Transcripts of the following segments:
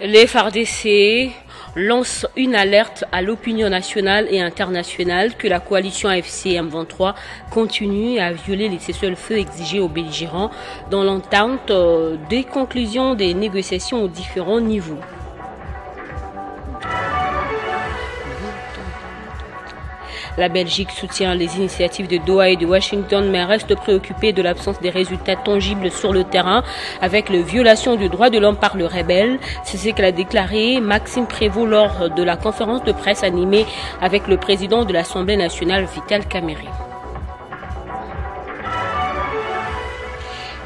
Les FARDC lancent une alerte à l'opinion nationale et internationale que la coalition AFC M23 continue à violer les cessez-le-feu exigés aux belligérants dans l'entente des conclusions des négociations aux différents niveaux. La Belgique soutient les initiatives de Doha et de Washington, mais reste préoccupée de l'absence des résultats tangibles sur le terrain avec les violations du droit de l'homme par le rebelle. C'est ce qu'a déclaré Maxime Prévost lors de la conférence de presse animée avec le président de l'Assemblée nationale, Vital Kamerhe.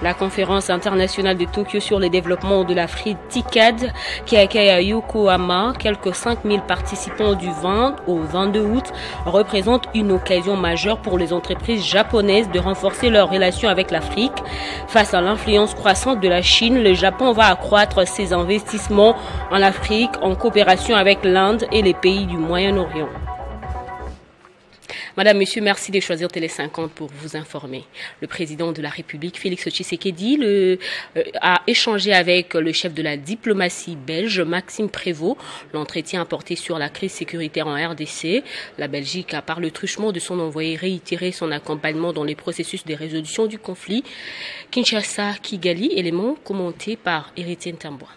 La conférence internationale de Tokyo sur le développement de l'Afrique, TICAD, qui accueille à Yokohama quelques 5000 participants du 20 au 22 août, représente une occasion majeure pour les entreprises japonaises de renforcer leurs relations avec l'Afrique. Face à l'influence croissante de la Chine, le Japon va accroître ses investissements en Afrique en coopération avec l'Inde et les pays du Moyen-Orient. Madame, Monsieur, merci de choisir Télé 50 pour vous informer. Le président de la République, Félix Tshisekedi, a échangé avec le chef de la diplomatie belge, Maxime Prévost. L'entretien a porté sur la crise sécuritaire en RDC. La Belgique a, par le truchement de son envoyé, réitéré son accompagnement dans les processus de résolution du conflit. Kinshasa-Kigali, élément commenté par Héritier Ntambois.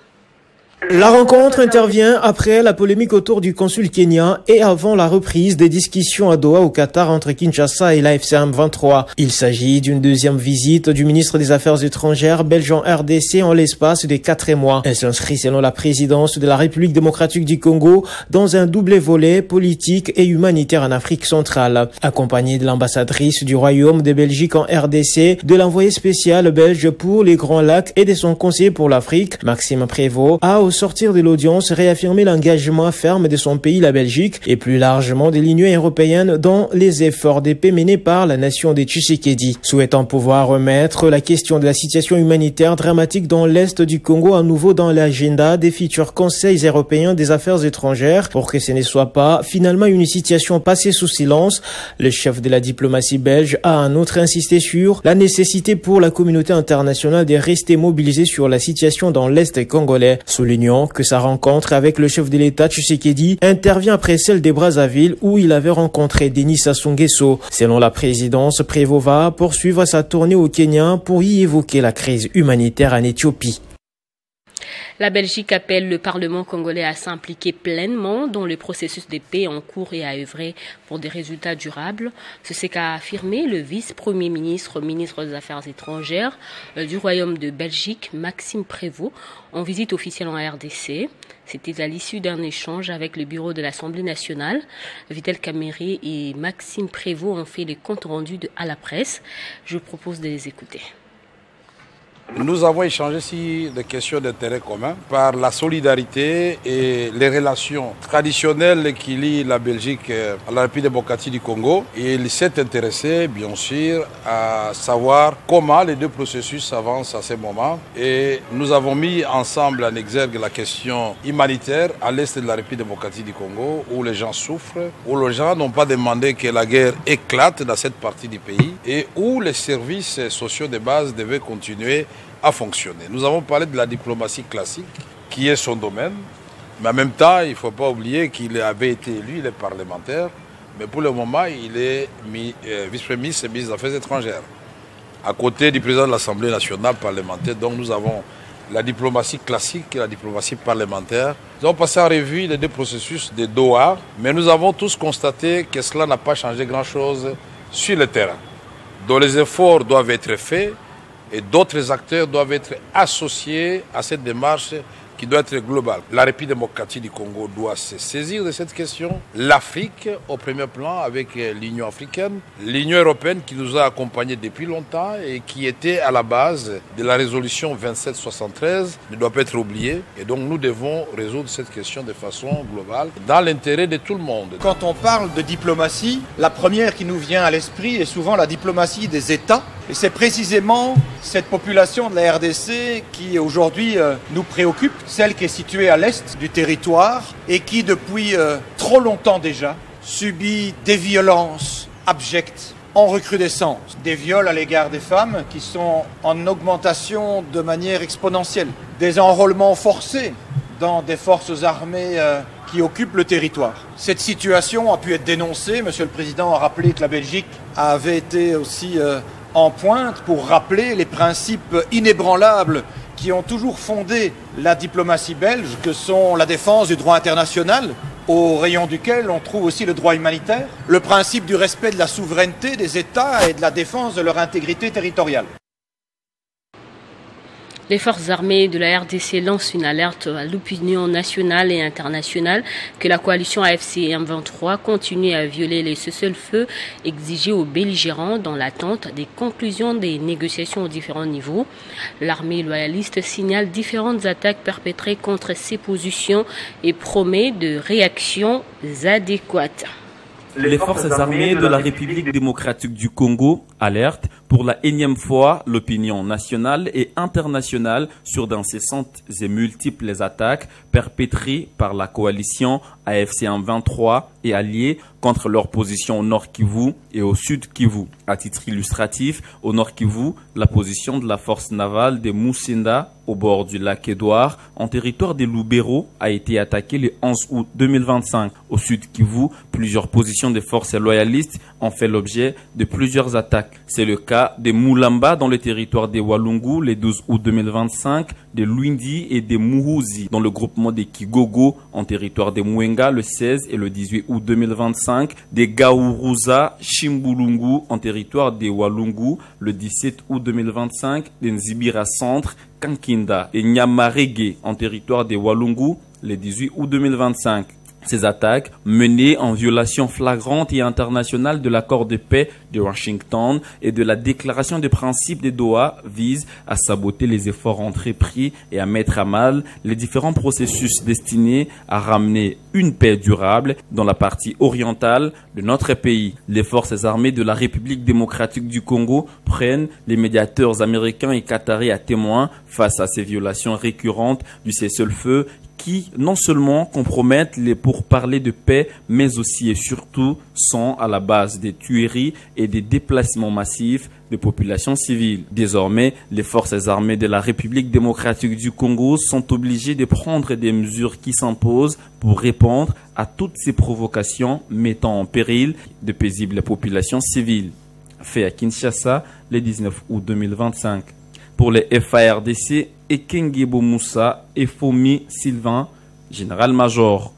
La rencontre intervient après la polémique autour du consul kenyan et avant la reprise des discussions à Doha au Qatar entre Kinshasa et l'AFC M23. Il s'agit d'une deuxième visite du ministre des Affaires étrangères belge en RDC en l'espace de 4 mois. Elle s'inscrit selon la présidence de la République démocratique du Congo dans un double volet politique et humanitaire en Afrique centrale. Accompagnée de l'ambassadrice du Royaume de Belgique en RDC, de l'envoyé spécial belge pour les Grands Lacs et de son conseiller pour l'Afrique, Maxime Prévost, a au sortir de l'audience réaffirmer l'engagement ferme de son pays, la Belgique, et plus largement de l'Union européenne dans les efforts de paix menés par la nation des Tshisekedi. Souhaitant pouvoir remettre la question de la situation humanitaire dramatique dans l'Est du Congo à nouveau dans l'agenda des futurs conseils européens des affaires étrangères pour que ce ne soit pas finalement une situation passée sous silence, le chef de la diplomatie belge a en outre insisté sur la nécessité pour la communauté internationale de rester mobilisée sur la situation dans l'Est congolais. Soulignant que sa rencontre avec le chef de l'État Tshisekedi intervient après celle des Brazzaville où il avait rencontré Denis Sassou Nguesso. Selon la présidence, Prévost va poursuivre sa tournée au Kenya pour y évoquer la crise humanitaire en Éthiopie. La Belgique appelle le Parlement congolais à s'impliquer pleinement dans le processus de paix en cours et à œuvrer pour des résultats durables. C'est ce qu'a affirmé le vice-premier ministre, ministre des Affaires étrangères du Royaume de Belgique, Maxime Prévost, en visite officielle en RDC. C'était à l'issue d'un échange avec le bureau de l'Assemblée nationale. Vital Kamerhe et Maxime Prévost ont fait les comptes rendus à la presse. Je vous propose de les écouter. Nous avons échangé sur des questions d'intérêt commun par la solidarité et les relations traditionnelles qui lient la Belgique à la République démocratique du Congo. Et il s'est intéressé, bien sûr, à savoir comment les deux processus avancent à ce moment. Et nous avons mis ensemble en exergue la question humanitaire à l'est de la République démocratique du Congo, où les gens souffrent, où les gens n'ont pas demandé que la guerre éclate dans cette partie du pays et où les services sociaux de base devaient continuer à fonctionner. Nous avons parlé de la diplomatie classique, qui est son domaine, mais en même temps, il ne faut pas oublier qu'il avait été élu, il est parlementaire, mais pour le moment, il est vice-premier ministre et ministre des Affaires étrangères, à côté du président de l'Assemblée nationale parlementaire. Donc nous avons la diplomatie classique et la diplomatie parlementaire. Nous avons passé en revue les deux processus de Doha, mais nous avons tous constaté que cela n'a pas changé grand-chose sur le terrain. Donc les efforts doivent être faits, et d'autres acteurs doivent être associés à cette démarche qui doit être globale. La République démocratique du Congo doit se saisir de cette question. L'Afrique au premier plan avec l'Union africaine. L'Union européenne qui nous a accompagnés depuis longtemps et qui était à la base de la résolution 2773 ne doit pas être oubliée. Et donc nous devons résoudre cette question de façon globale dans l'intérêt de tout le monde. Quand on parle de diplomatie, la première qui nous vient à l'esprit est souvent la diplomatie des États. Et c'est précisément cette population de la RDC qui aujourd'hui nous préoccupe, celle qui est située à l'est du territoire et qui depuis trop longtemps déjà subit des violences abjectes en recrudescence, des viols à l'égard des femmes qui sont en augmentation de manière exponentielle, des enrôlements forcés dans des forces armées qui occupent le territoire. Cette situation a pu être dénoncée. Monsieur le Président a rappelé que la Belgique avait été aussi en pointe pour rappeler les principes inébranlables qui ont toujours fondé la diplomatie belge, que sont la défense du droit international, au rayon duquel on trouve aussi le droit humanitaire, le principe du respect de la souveraineté des États et de la défense de leur intégrité territoriale. Les forces armées de la RDC lancent une alerte à l'opinion nationale et internationale que la coalition AFC M23 continue à violer les cessez-le-feu exigés aux belligérants dans l'attente des conclusions des négociations aux différents niveaux. L'armée loyaliste signale différentes attaques perpétrées contre ces positions et promet de réactions adéquates. Les forces armées de la République démocratique du Congo alertent pour la énième fois l'opinion nationale et internationale sur d'incessantes et multiples attaques perpétrées par la coalition AFC M23 et alliés contre leur position au Nord Kivu et au Sud Kivu. À titre illustratif, au Nord Kivu, la position de la force navale de Musinda au bord du lac Édouard, en territoire des Lubero, a été attaquée le 11 août 2025. Au Sud Kivu, plusieurs positions des forces loyalistes ont fait l'objet de plusieurs attaques. C'est le cas de Moulamba dans le territoire des Walungu le 12 août 2025, de Luindi et de Muhuzi dans le groupement des Kigogo en territoire de Mwenga le 16 et le 18 août 2025, de Gaourouza, Chimbulungu en territoire des Walungu le 17 août 2025, de Nzibira Centre, Kankinda et Nyamarege en territoire des Walungu le 18 août 2025. Ces attaques, menées en violation flagrante et internationale de l'accord de paix de Washington et de la déclaration des principes de Doha, visent à saboter les efforts entrepris et à mettre à mal les différents processus destinés à ramener une paix durable dans la partie orientale de notre pays. Les forces armées de la République démocratique du Congo prennent les médiateurs américains et qataris à témoin face à ces violations récurrentes du cessez-le-feu qui non seulement compromettent les pourparlers de paix, mais aussi et surtout sont à la base des tueries et des déplacements massifs de populations civiles. Désormais, les forces armées de la République démocratique du Congo sont obligées de prendre des mesures qui s'imposent pour répondre à toutes ces provocations mettant en péril de paisibles populations civiles. Fait à Kinshasa, le 19 août 2025. Pour les FARDC, Ekengebo Moussa et Fomi Sylvain, général-major.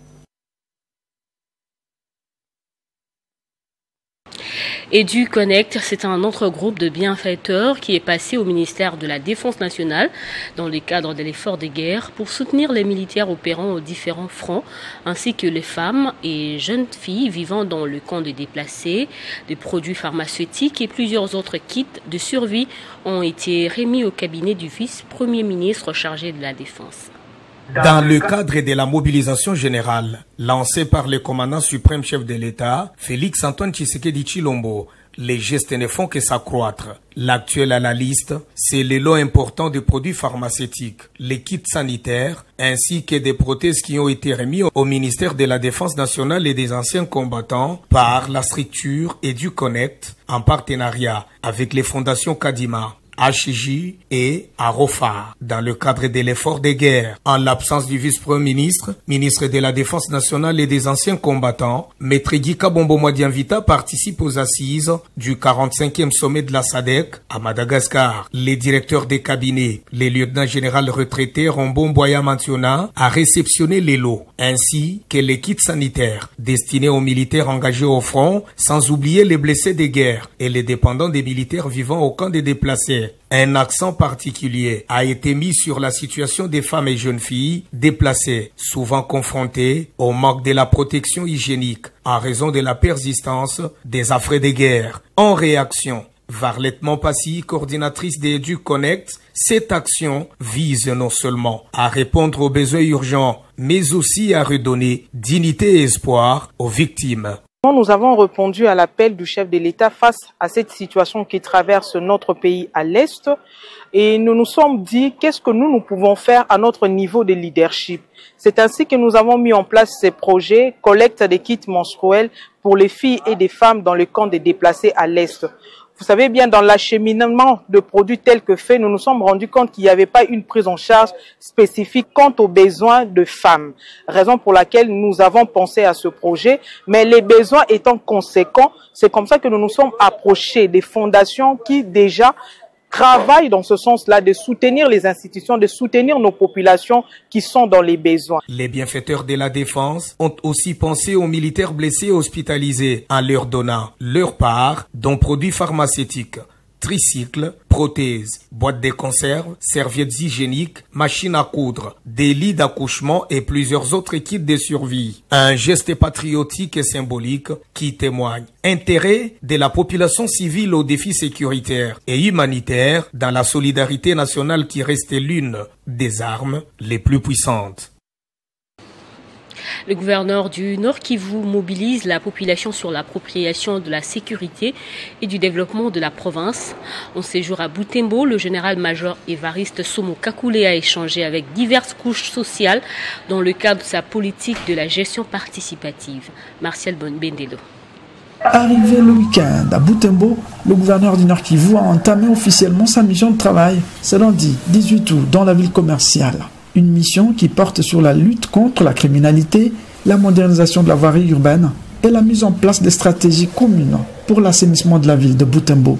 EduConnect, c'est un autre groupe de bienfaiteurs qui est passé au ministère de la Défense nationale dans le cadre de l'effort de guerre pour soutenir les militaires opérant aux différents fronts, ainsi que les femmes et jeunes filles vivant dans le camp de déplacés. Des produits pharmaceutiques et plusieurs autres kits de survie ont été remis au cabinet du vice-premier ministre chargé de la Défense. Dans le cadre de la mobilisation générale lancée par le commandant suprême chef de l'État, Félix Antoine Tshisekedi Tshilombo, les gestes ne font que s'accroître. L'actuel à la liste, c'est le lot important de produits pharmaceutiques, les kits sanitaires, ainsi que des prothèses qui ont été remis au ministère de la Défense nationale et des anciens combattants par la structure EduConnect en partenariat avec les fondations Kadima, HJ et Arofa dans le cadre de l'effort de guerre. En l'absence du vice-premier ministre, ministre de la Défense nationale et des anciens combattants, Maître Guy Kabombo Mwadianvita participe aux assises du 45e sommet de la SADC à Madagascar. Les directeurs des cabinets, les lieutenants généraux retraités Rombo Mboya Mantiona a réceptionné les lots, ainsi que les kits sanitaires destinés aux militaires engagés au front, sans oublier les blessés de guerre et les dépendants des militaires vivant au camp des déplacés. Un accent particulier a été mis sur la situation des femmes et jeunes filles déplacées, souvent confrontées au manque de la protection hygiénique en raison de la persistance des affres de guerre. En réaction, Varlette Mompassi, coordinatrice des EduConnect, cette action vise non seulement à répondre aux besoins urgents, mais aussi à redonner dignité et espoir aux victimes. Nous avons répondu à l'appel du chef de l'État face à cette situation qui traverse notre pays à l'Est et nous nous sommes dit qu'est-ce que nous pouvons faire à notre niveau de leadership. C'est ainsi que nous avons mis en place ces projets, collecte des kits menstruels pour les filles et des femmes dans le camp des déplacés à l'Est. Vous savez bien, dans l'acheminement de produits tels que faits, nous nous sommes rendus compte qu'il n'y avait pas une prise en charge spécifique quant aux besoins de femmes. Raison pour laquelle nous avons pensé à ce projet, mais les besoins étant conséquents, c'est comme ça que nous nous sommes approchés des fondations qui déjà travaillent dans ce sens-là, de soutenir les institutions, de soutenir nos populations qui sont dans les besoins. Les bienfaiteurs de la défense ont aussi pensé aux militaires blessés et hospitalisés en leur donnant leur part dans produits pharmaceutiques, tricycles, prothèses, boîtes de conserve, serviettes hygiéniques, machines à coudre, des lits d'accouchement et plusieurs autres kits de survie. Un geste patriotique et symbolique qui témoigne intérêt de la population civile aux défis sécuritaires et humanitaires dans la solidarité nationale qui reste l'une des armes les plus puissantes. Le gouverneur du Nord Kivu mobilise la population sur l'appropriation de la sécurité et du développement de la province. En séjour à Butembo, le général-major Évariste Somo Kakule a échangé avec diverses couches sociales dans le cadre de sa politique de la gestion participative. Martial Bendelo. Arrivé le week-end à Butembo, le gouverneur du Nord Kivu a entamé officiellement sa mission de travail ce lundi 18 août dans la ville commerciale. Une mission qui porte sur la lutte contre la criminalité, la modernisation de la voirie urbaine et la mise en place des stratégies communes pour l'assainissement de la ville de Butembo.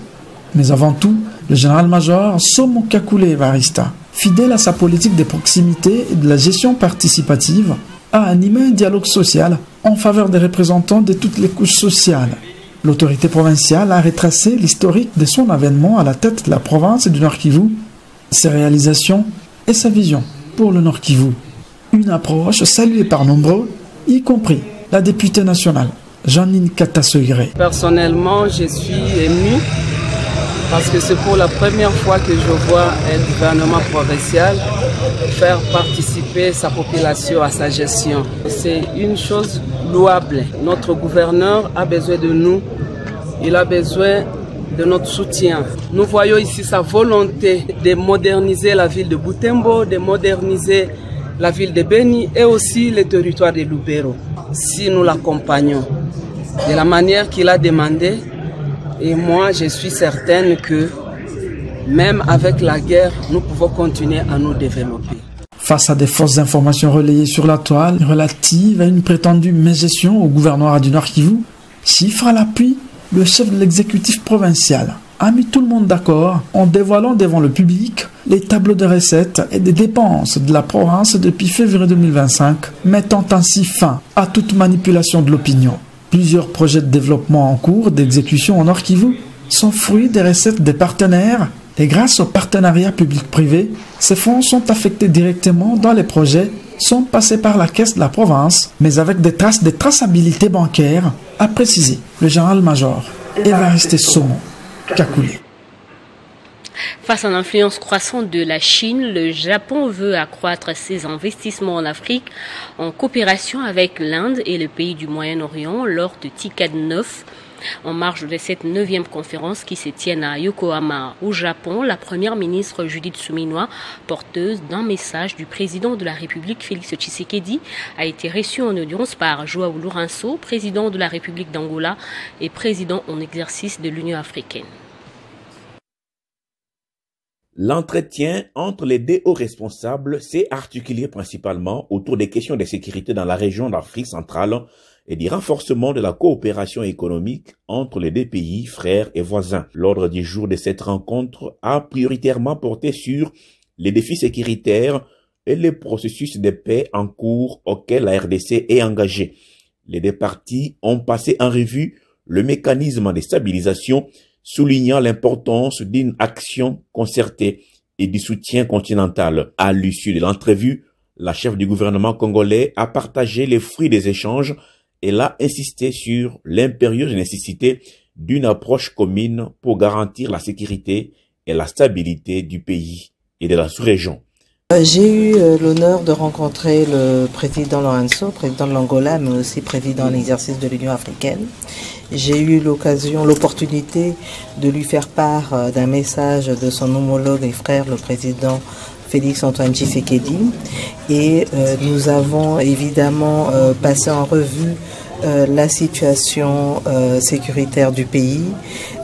Mais avant tout, le général-major Somo Kakule Evarista, fidèle à sa politique de proximité et de la gestion participative, a animé un dialogue social en faveur des représentants de toutes les couches sociales. L'autorité provinciale a retracé l'historique de son avènement à la tête de la province du Nord Kivu, ses réalisations et sa vision pour le Nord Kivu. Une approche saluée par nombreux, y compris la députée nationale, Jeannine Katasoire. Personnellement, je suis ému parce que c'est pour la première fois que je vois un gouvernement provincial faire participer sa population à sa gestion. C'est une chose louable. Notre gouverneur a besoin de nous, il a besoin de notre soutien. Nous voyons ici sa volonté de moderniser la ville de Butembo, de moderniser la ville de Beni et aussi le territoire de Lubero. Si nous l'accompagnons de la manière qu'il a demandé, et moi je suis certaine que même avec la guerre, nous pouvons continuer à nous développer. Face à des fausses informations relayées sur la toile relatives à une prétendue mégestion au gouvernorat du Nord Kivu, chiffre à l'appui, le chef de l'exécutif provincial a mis tout le monde d'accord en dévoilant devant le public les tableaux de recettes et des dépenses de la province depuis février 2025, mettant ainsi fin à toute manipulation de l'opinion. Plusieurs projets de développement en cours d'exécution en Nord Kivu sont fruits des recettes des partenaires et grâce au partenariat public-privé, ces fonds sont affectés directement dans les projets, sont passés par la caisse de la province, mais avec des traces de traçabilité bancaire, a précisé le général-major Évariste Somo Kakule. Face à l'influence croissante de la Chine, le Japon veut accroître ses investissements en Afrique en coopération avec l'Inde et les pays du Moyen-Orient lors de TICAD 9. En marge de cette 9e conférence qui se tient à Yokohama, au Japon, la première ministre Judith Suminwa, porteuse d'un message du président de la République Félix Tshisekedi, a été reçue en audience par Joao Lourenço, président de la République d'Angola et président en exercice de l'Union africaine. L'entretien entre les deux hauts responsables s'est articulé principalement autour des questions de sécurité dans la région d'Afrique centrale et du renforcement de la coopération économique entre les deux pays, frères et voisins. L'ordre du jour de cette rencontre a prioritairement porté sur les défis sécuritaires et les processus de paix en cours auxquels la RDC est engagée. Les deux parties ont passé en revue le mécanisme de stabilisation, soulignant l'importance d'une action concertée et du soutien continental. À l'issue de l'entrevue, la chef du gouvernement congolais a partagé les fruits des échanges. Elle a insisté sur l'impérieuse nécessité d'une approche commune pour garantir la sécurité et la stabilité du pays et de la sous-région. J'ai eu l'honneur de rencontrer le président Lourenço, président de l'Angola, mais aussi président en exercice de l'Union africaine. J'ai eu l'opportunité de lui faire part d'un message de son homologue et frère, le président Félix Antoine Tshisekedi. Et nous avons évidemment passé en revue la situation sécuritaire du pays,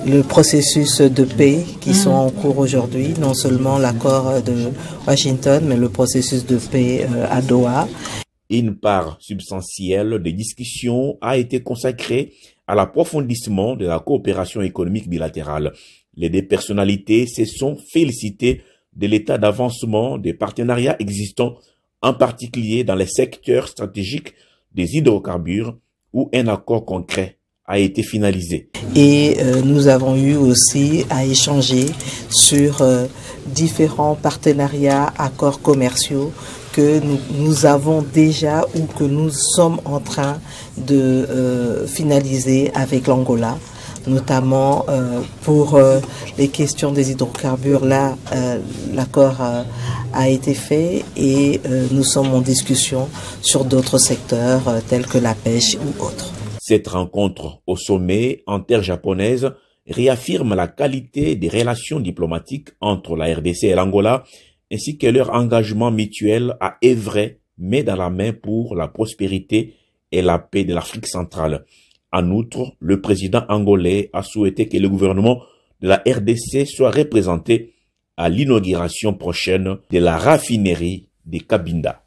le processus de paix qui sont en cours aujourd'hui, non seulement l'accord de Washington, mais le processus de paix à Doha. Une part substantielle des discussions a été consacrée à l'approfondissement de la coopération économique bilatérale. Les deux personnalités se sont félicitées de l'état d'avancement des partenariats existants, en particulier dans les secteurs stratégiques des hydrocarbures, où un accord concret a été finalisé. Et nous avons eu aussi à échanger sur différents partenariats, accords commerciaux que nous avons déjà ou que nous sommes en train de finaliser avec l'Angola, notamment pour les questions des hydrocarbures. Là, l'accord a été fait et nous sommes en discussion sur d'autres secteurs tels que la pêche ou autres. Cette rencontre au sommet interjaponaise réaffirme la qualité des relations diplomatiques entre la RDC et l'Angola, ainsi que leur engagement mutuel à œuvrer main dans la main pour la prospérité et la paix de l'Afrique centrale. En outre, le président angolais a souhaité que le gouvernement de la RDC soit représenté à l'inauguration prochaine de la raffinerie de Cabinda.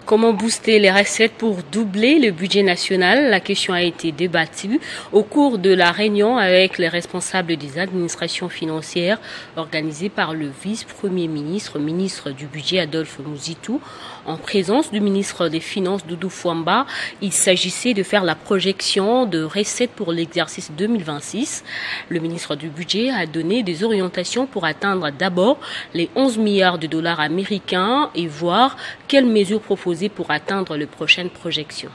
Comment booster les recettes pour doubler le budget national? La question a été débattue au cours de la réunion avec les responsables des administrations financières organisée par le vice-premier ministre, ministre du budget Adolphe Muzitu, en présence du ministre des Finances Doudou Fwamba. Il s'agissait de faire la projection de recettes pour l'exercice 2026. Le ministre du budget a donné des orientations pour atteindre d'abord les 11 milliards de dollars américains et voir quelles mesures proposer pour atteindre les prochaines projections.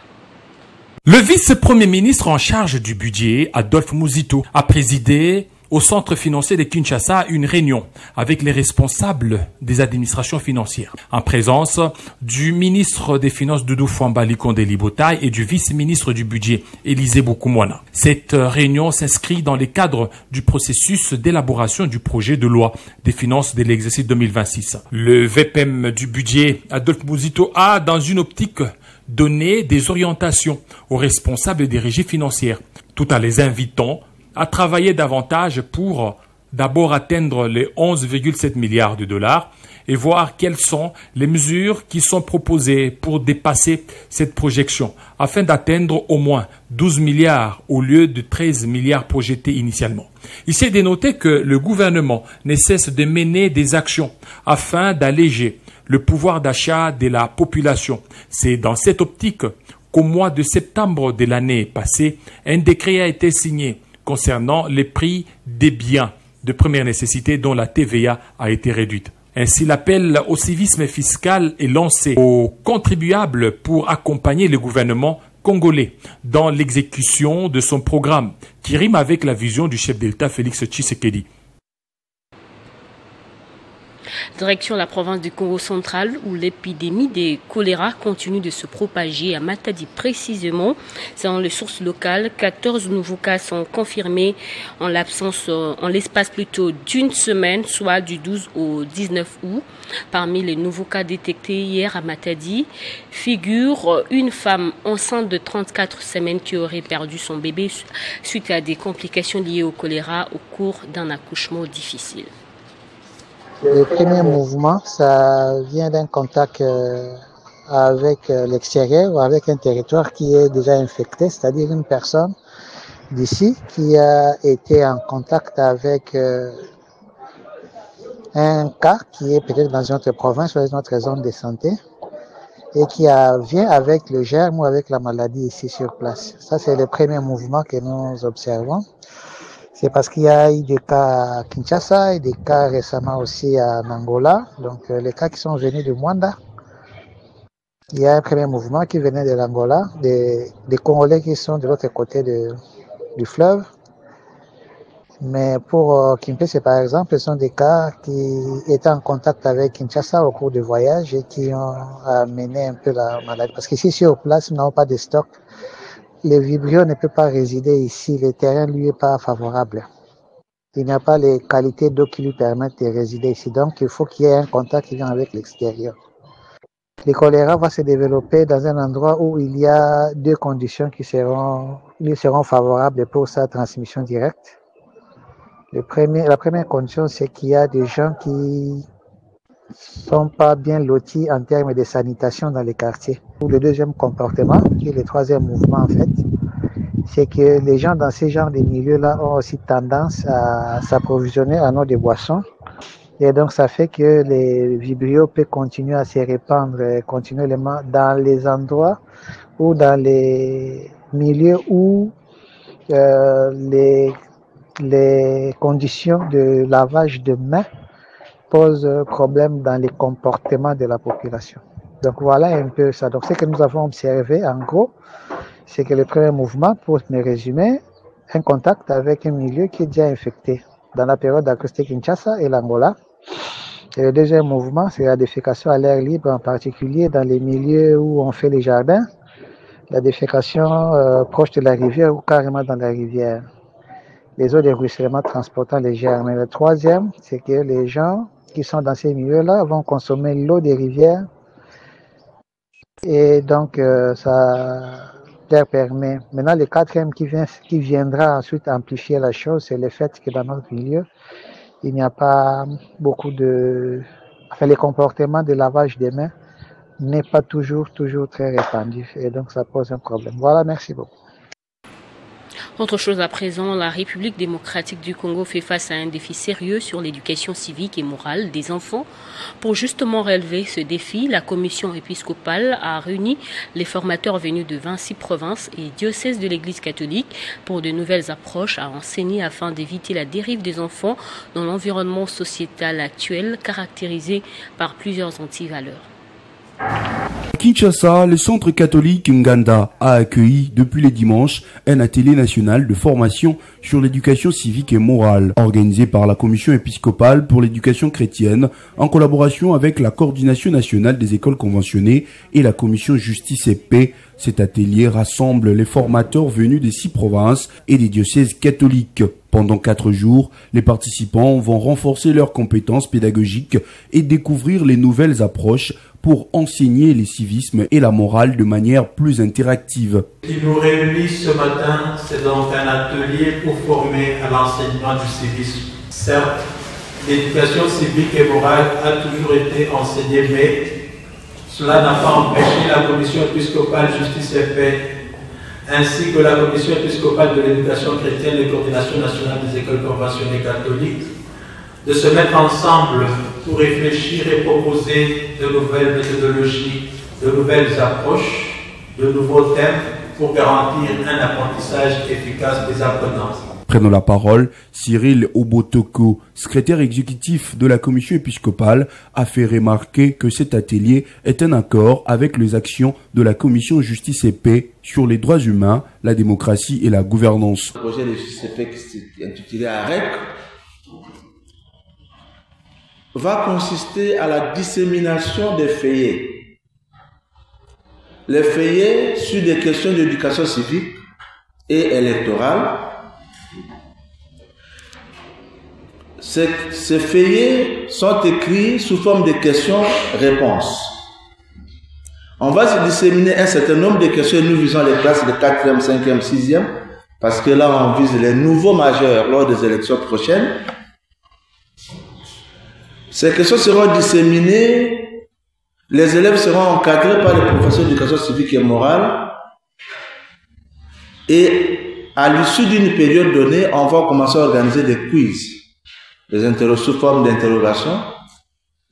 Le vice-premier ministre en charge du budget, Adolphe Muzitu, a présidé au centre financier de Kinshasa une réunion avec les responsables des administrations financières, en présence du ministre des Finances Doudou Fwamba Likonde Libotaï et du vice-ministre du budget Élisée Boukoumouana. Cette réunion s'inscrit dans le cadre du processus d'élaboration du projet de loi des finances de l'exercice 2026. Le VPM du budget, Adolphe Muzitu, a dans une optique donné des orientations aux responsables des régies financières, tout en les invitant à travailler davantage pour d'abord atteindre les 11,7 milliards de dollars et voir quelles sont les mesures qui sont proposées pour dépasser cette projection afin d'atteindre au moins 12 milliards au lieu de 13 milliards projetés initialement. Il s'est dénoté que le gouvernement ne cesse de mener des actions afin d'alléger le pouvoir d'achat de la population. C'est dans cette optique qu'au mois de septembre de l'année passée, un décret a été signé concernant les prix des biens de première nécessité dont la TVA a été réduite. Ainsi, l'appel au civisme fiscal est lancé aux contribuables pour accompagner le gouvernement congolais dans l'exécution de son programme qui rime avec la vision du chef d'État Félix Tshisekedi. Direction la province du Congo central où l'épidémie de choléra continue de se propager à Matadi précisément. Selon les sources locales, 14 nouveaux cas sont confirmés en l'espace plutôt d'une semaine, soit du 12 au 19 août. Parmi les nouveaux cas détectés hier à Matadi figure une femme enceinte de 34 semaines qui aurait perdu son bébé suite à des complications liées au choléra au cours d'un accouchement difficile. Le premier mouvement, ça vient d'un contact avec l'extérieur ou avec un territoire qui est déjà infecté, c'est-à-dire une personne d'ici qui a été en contact avec un cas qui est peut-être dans une autre province ou dans une autre zone de santé et qui vient avec le germe ou avec la maladie ici sur place. Ça, c'est le premier mouvement que nous observons. C'est parce qu'il y a eu des cas à Kinshasa et des cas récemment aussi en Angola. Donc, les cas qui sont venus de Mwanda. Il y a un premier mouvement qui venait de l'Angola, des Congolais qui sont de l'autre côté du fleuve. Mais pour Kimpese, par exemple, ce sont des cas qui étaient en contact avec Kinshasa au cours du voyage et qui ont amené un peu la maladie. Parce qu'ici, sur place, nous n'avons pas de stock. Le vibrio ne peut pas résider ici, le terrain lui est pas favorable. il n'y a pas les qualités d'eau qui lui permettent de résider ici. Donc, il faut qu'il y ait un contact qui vient avec l'extérieur. Le choléra va se développer dans un endroit où il y a deux conditions qui seront favorables pour sa transmission directe. La première condition, c'est qu'il y a des gens qui sont pas bien lotis en termes de sanitation dans les quartiers. Le deuxième comportement, qui est le troisième mouvement en fait, c'est que les gens dans ces genres de milieux-là ont aussi tendance à s'approvisionner en eau de boisson. Et donc, ça fait que les vibrio peuvent continuer à se répandre continuellement dans les endroits ou dans les milieux où les conditions de lavage de mains posent problème dans les comportements de la population. Donc, voilà un peu ça. Donc, ce que nous avons observé, en gros, c'est que le premier mouvement, pour me résumer, un contact avec un milieu qui est déjà infecté dans la période d'Acoste-Kinshasa et l'Angola. Et le deuxième mouvement, c'est la défécation à l'air libre, en particulier dans les milieux où on fait les jardins, la défécation proche de la rivière ou carrément dans la rivière. Les eaux de ruissellement transportant les germes. Et le troisième, c'est que les gens qui sont dans ces milieux-là vont consommer l'eau des rivières et donc ça leur permet. Maintenant, le quatrième qui viendra ensuite amplifier la chose, c'est le fait que dans notre milieu, il n'y a pas beaucoup de... Enfin, les comportements de lavage des mains n'est pas toujours très répandu. Et donc, ça pose un problème. Voilà, merci beaucoup. Autre chose à présent, la République démocratique du Congo fait face à un défi sérieux sur l'éducation civique et morale des enfants. Pour justement relever ce défi, la commission épiscopale a réuni les formateurs venus de 26 provinces et diocèses de l'Église catholique pour de nouvelles approches à enseigner afin d'éviter la dérive des enfants dans l'environnement sociétal actuel caractérisé par plusieurs antivaleurs. À Kinshasa, le centre catholique Nganda a accueilli depuis le dimanche un atelier national de formation sur l'éducation civique et morale, organisé par la commission épiscopale pour l'éducation chrétienne en collaboration avec la coordination nationale des écoles conventionnées et la commission justice et paix. Cet atelier rassemble les formateurs venus des 6 provinces et des diocèses catholiques. Pendant 4 jours, les participants vont renforcer leurs compétences pédagogiques et découvrir les nouvelles approches pour enseigner les civismes et la morale de manière plus interactive. Ce qui nous réunit ce matin, c'est donc un atelier pour former à l'enseignement du civisme. Certes, l'éducation civique et morale a toujours été enseignée, mais cela n'a pas empêché la commission épiscopale justice et paix, ainsi que la commission épiscopale de l'éducation chrétienne et coordination nationale des écoles conventionnées catholiques, de se mettre ensemble pour réfléchir et proposer de nouvelles méthodologies, de nouvelles approches, de nouveaux thèmes pour garantir un apprentissage efficace des apprenants. Prenant la parole, Cyril Obotoko, secrétaire exécutif de la commission épiscopale, a fait remarquer que cet atelier est un accord avec les actions de la commission justice et paix sur les droits humains, la démocratie et la gouvernance. Le projet de justice et paix qui est intitulé AREC va consister à la dissémination des feuillets. Les feuillets sur des questions d'éducation civique et électorale. Ces feuillets sont écrits sous forme de questions-réponses. On va se disséminer un certain nombre de questions. Nous visons les classes de 4e, 5e, 6e, parce que là, on vise les nouveaux majeurs lors des élections prochaines. Ces questions seront disséminées, les élèves seront encadrés par les professeurs d'éducation civique et morale, et à l'issue d'une période donnée, on va commencer à organiser des quiz, sous forme d'interrogation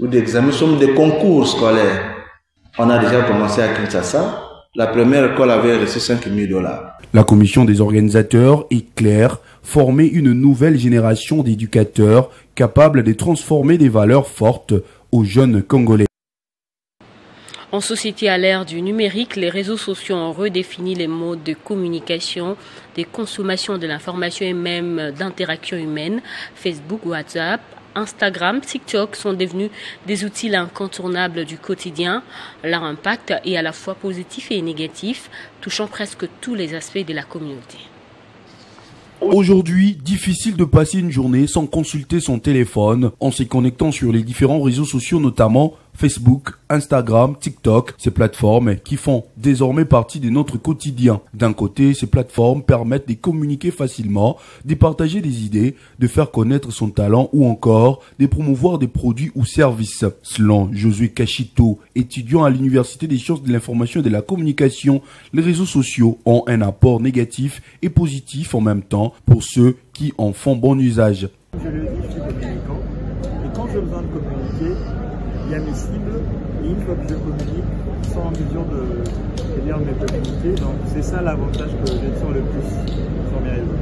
ou d'examen, sous des concours scolaires. On a déjà commencé à Kinshasa. La première école avait reçu $5,000. La commission des organisateurs est claire, former une nouvelle génération d'éducateurs capables de transformer des valeurs fortes aux jeunes Congolais. En société à l'ère du numérique, les réseaux sociaux ont redéfini les modes de communication, de consommation de l'information et même d'interaction humaine. Facebook, WhatsApp, Instagram, TikTok sont devenus des outils incontournables du quotidien. Leur impact est à la fois positif et négatif, touchant presque tous les aspects de la communauté. Aujourd'hui, difficile de passer une journée sans consulter son téléphone en se connectant sur les différents réseaux sociaux, notamment Facebook, Instagram, TikTok, ces plateformes qui font désormais partie de notre quotidien. D'un côté, ces plateformes permettent de communiquer facilement, de partager des idées, de faire connaître son talent ou encore de promouvoir des produits ou services. Selon Josué Kachito, étudiant à l'Université des sciences de l'information et de la communication, les réseaux sociaux ont un apport négatif et positif en même temps pour ceux qui en font bon usage. Je le dis, je suis communicant, et quand j'ai besoin de communiquer, il y a mes cibles, et une fois que je communique, ils sont en mesure de lire mes communiqués. Donc c'est ça l'avantage que je sens le plus sur mes réseaux.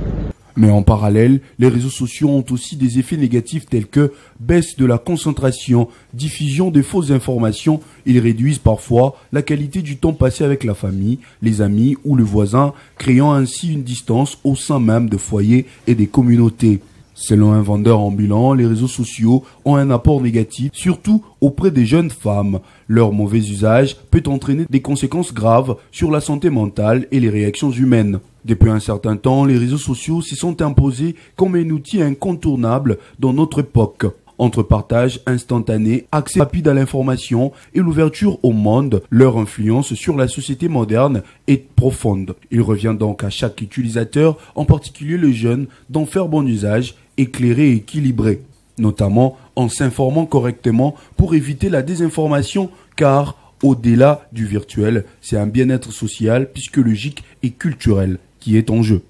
Mais en parallèle, les réseaux sociaux ont aussi des effets négatifs tels que baisse de la concentration, diffusion de fausses informations. Ils réduisent parfois la qualité du temps passé avec la famille, les amis ou le voisin, créant ainsi une distance au sein même des foyers et des communautés. Selon un vendeur ambulant, les réseaux sociaux ont un apport négatif, surtout auprès des jeunes femmes. Leur mauvais usage peut entraîner des conséquences graves sur la santé mentale et les réactions humaines. Depuis un certain temps, les réseaux sociaux s'y sont imposés comme un outil incontournable dans notre époque. Entre partage instantané, accès rapide à l'information et l'ouverture au monde, leur influence sur la société moderne est profonde. Il revient donc à chaque utilisateur, en particulier les jeunes, d'en faire bon usage, éclairé et équilibré, notamment en s'informant correctement pour éviter la désinformation, car au-delà du virtuel, c'est un bien-être social, psychologique et culturel qui est en jeu.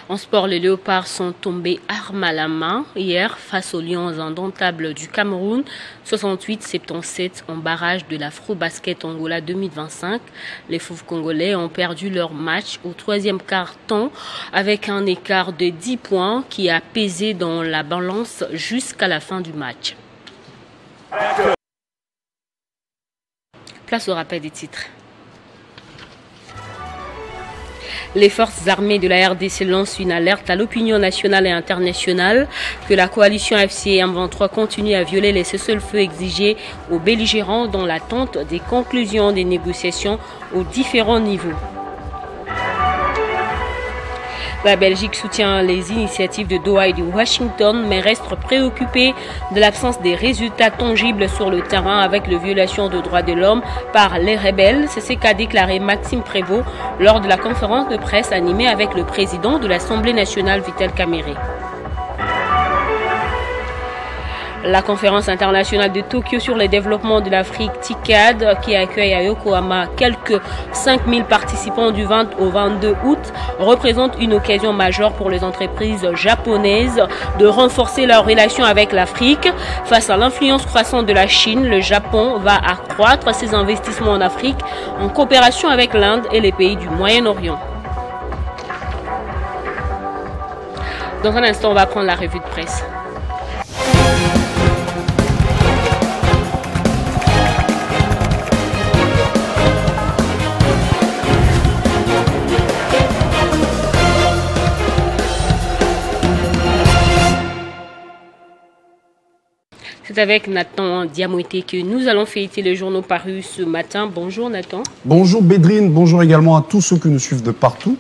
En sport, les Léopards sont tombés armes à la main hier face aux Lions indomptables du Cameroun, 68-77 en barrage de l'Afro-Basket Angola 2025. Les Fauves congolais ont perdu leur match au troisième quart-temps avec un écart de 10 points qui a pesé dans la balance jusqu'à la fin du match. Place au rappel des titres. Les forces armées de la RDC lancent une alerte à l'opinion nationale et internationale que la coalition AFC M23 continue à violer les cessez-le-feu exigés aux belligérants dans l'attente des conclusions des négociations aux différents niveaux. La Belgique soutient les initiatives de Doha et de Washington, mais reste préoccupée de l'absence des résultats tangibles sur le terrain avec les violations de droits de l'homme par les rebelles. C'est ce qu'a déclaré Maxime Prévost lors de la conférence de presse animée avec le président de l'Assemblée nationale, Vital Kamerhe. La conférence internationale de Tokyo sur le développement de l'Afrique, TICAD, qui accueille à Yokohama quelques 5000 participants du 20 au 22 août, représente une occasion majeure pour les entreprises japonaises de renforcer leurs relations avec l'Afrique. Face à l'influence croissante de la Chine, le Japon va accroître ses investissements en Afrique en coopération avec l'Inde et les pays du Moyen-Orient. Dans un instant, on va prendre la revue de presse. C'est avec Nathan Diamouité que nous allons feuilleter les journaux parus ce matin. Bonjour Nathan. Bonjour Bédrine, bonjour également à tous ceux qui nous suivent de partout.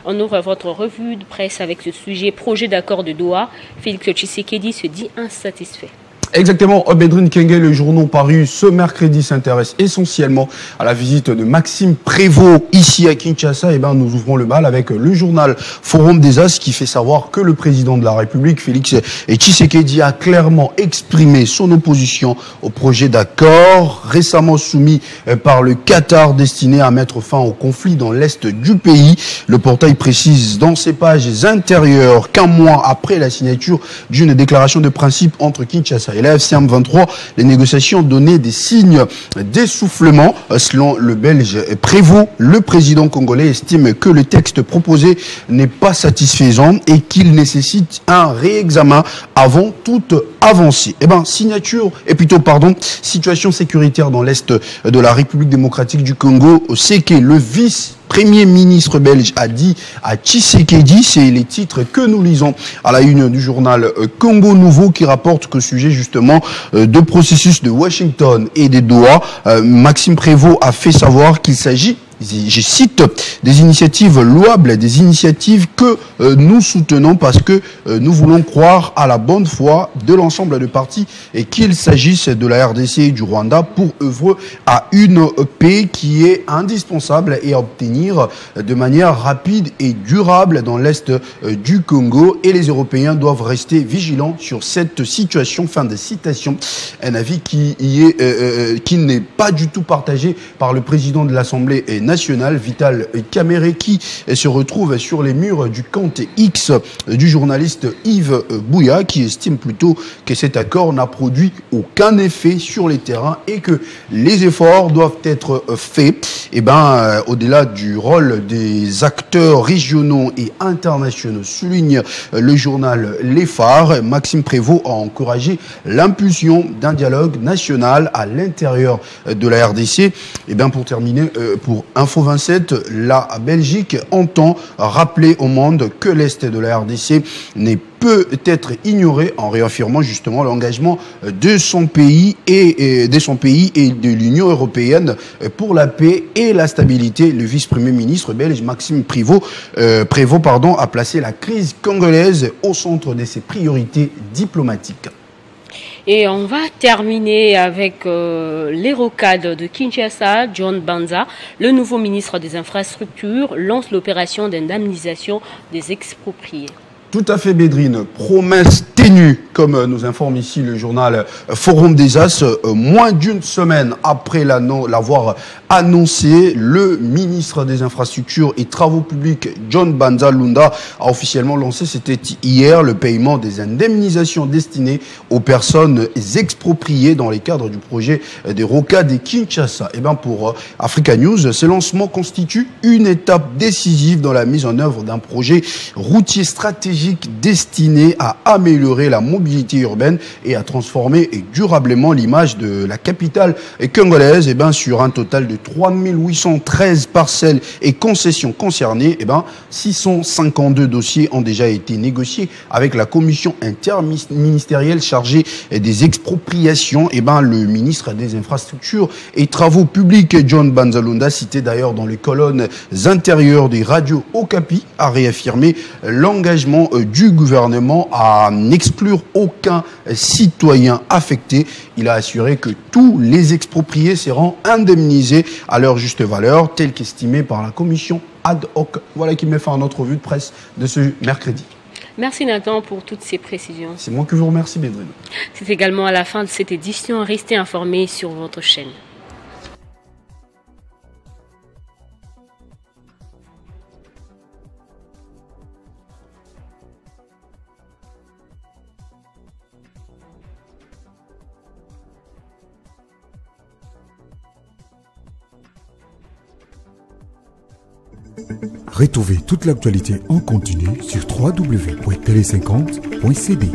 On ouvre votre revue de presse avec ce sujet projet d'accord de Doha. Félix Tshisekedi se dit insatisfait. Exactement, Bédrine Kenge, le journal paru ce mercredi s'intéresse essentiellement à la visite de Maxime Prévost ici à Kinshasa. Et nous ouvrons le bal avec le journal Forum des As qui fait savoir que le président de la République, Félix Tshisekedi, a clairement exprimé son opposition au projet d'accord récemment soumis par le Qatar destiné à mettre fin au conflit dans l'est du pays. Le portail précise dans ses pages intérieures qu'un mois après la signature d'une déclaration de principe entre Kinshasa et la FC M23, les négociations donnaient des signes d'essoufflement. Selon le Belge Prévost, le président congolais estime que le texte proposé n'est pas satisfaisant et qu'il nécessite un réexamen avant toute avancée. Situation sécuritaire dans l'est de la République démocratique du Congo, c'est que le vice-premier ministre belge a dit à Tshisekedi, c'est les titres que nous lisons à la une du journal Congo Nouveau qui rapporte que sujet justement de processus de Washington et des Doha, Maxime Prévost a fait savoir qu'il s'agit je cite, des initiatives louables, des initiatives que nous soutenons parce que nous voulons croire à la bonne foi de l'ensemble des partis et qu'il s'agisse de la RDC et du Rwanda pour œuvrer à une paix qui est indispensable et à obtenir de manière rapide et durable dans l'Est du Congo, et les Européens doivent rester vigilants sur cette situation. Fin de citation. Un avis qui n'est pas du tout partagé par le président de l'Assemblée nationale, Vital Kamerhe, qui se retrouve sur les murs du compte X du journaliste Yves Bouya, qui estime plutôt que cet accord n'a produit aucun effet sur les terrains et que les efforts doivent être faits. Au-delà du rôle des acteurs régionaux et internationaux, souligne le journal Les Phares, Maxime Prévost a encouragé l'impulsion d'un dialogue national à l'intérieur de la RDC. Pour terminer, pour Info 27, la Belgique entend rappeler au monde que l'Est de la RDC peut être ignoré, en réaffirmant justement l'engagement de son pays et de l'Union européenne pour la paix et la stabilité. Le vice-premier ministre belge Maxime Prévost a placé la crise congolaise au centre de ses priorités diplomatiques. Et on va terminer avec les rocades de Kinshasa. John Banza, le nouveau ministre des Infrastructures, lance l'opération d'indemnisation des expropriés. Tout à fait, Bédrine. Promesse ténue, comme nous informe ici le journal Forum des As. Moins d'une semaine après l'avoir annoncé, le ministre des Infrastructures et Travaux publics, John Banza Lunda, a officiellement lancé, c'était hier, le paiement des indemnisations destinées aux personnes expropriées dans les cadres du projet des rocades de Kinshasa. Pour Africa News, ce lancement constitue une étape décisive dans la mise en œuvre d'un projet routier stratégique destiné à améliorer la mobilité urbaine et à transformer durablement l'image de la capitale congolaise. Sur un total de 3813 parcelles et concessions concernées, 652 dossiers ont déjà été négociés avec la commission interministérielle chargée des expropriations. Le ministre des Infrastructures et Travaux publics, John Banza Lunda, cité d'ailleurs dans les colonnes intérieures des radios Okapi, a réaffirmé l'engagement du gouvernement à n'exclure aucun citoyen affecté. Il a assuré que tous les expropriés seront indemnisés à leur juste valeur, telle qu'estimée par la commission ad hoc. Voilà qui met fin à notre revue de presse de ce mercredi. Merci Nathan pour toutes ces précisions. C'est moi qui vous remercie, Bédrine. C'est également à la fin de cette édition. Restez informés sur votre chaîne. Retrouvez toute l'actualité en continu sur www.tele50.cd.